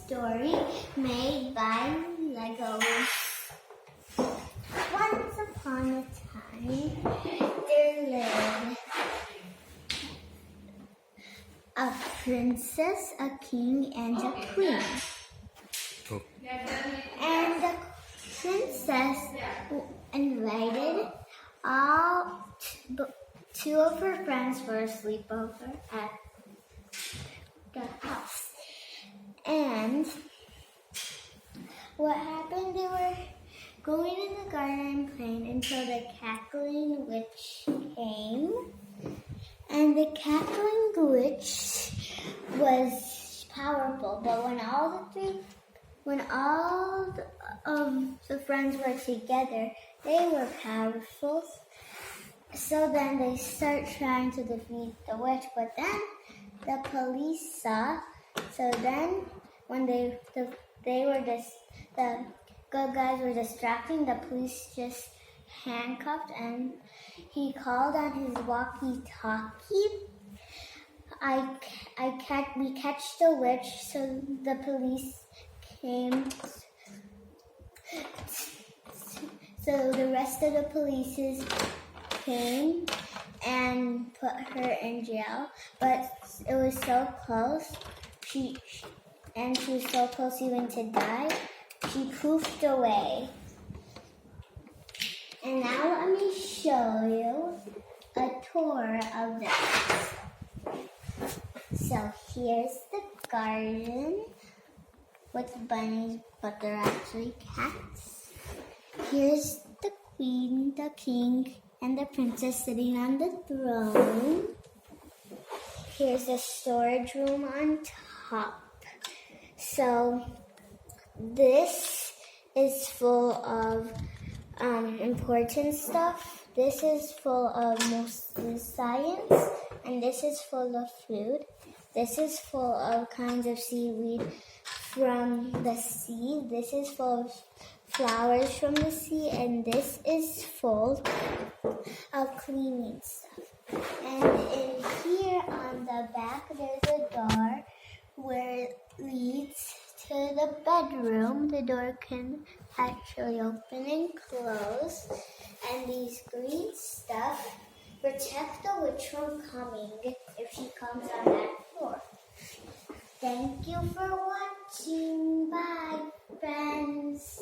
story made by Lego. Once upon a time, there lived a princess, a king, and a queen. And the princess invited two of her friends for a sleepover at the house. And what happened, they were going in the garden playing until the cackling witch came. And the cackling witch was powerful, but when all the friends were together, they were powerful. So then they start trying to defeat the witch, but then the police saw. So then when the good guys were distracting, the police just handcuffed, and he called on his walkie-talkie. We catch the witch. So the police came. So the rest of the police came and put her in jail, but it was so close. She was so close even to die. She poofed away. And now let me show you a tour of the house. So here's the garden with bunnies, but they're actually cats. Here's the queen, the king, and the princess sitting on the throne. Here's the storage room on top. So this is full of important stuff. This is full of mostly science, and this is full of food. This is full of kinds of seaweed from the sea. This is full of flowers from the sea, and this is full of cleaning stuff. And in here on the back, there's a door where it leads to the bedroom. The door can actually open and close. And these green stuff protect the witch from coming if she comes on that floor. Thank you for watching.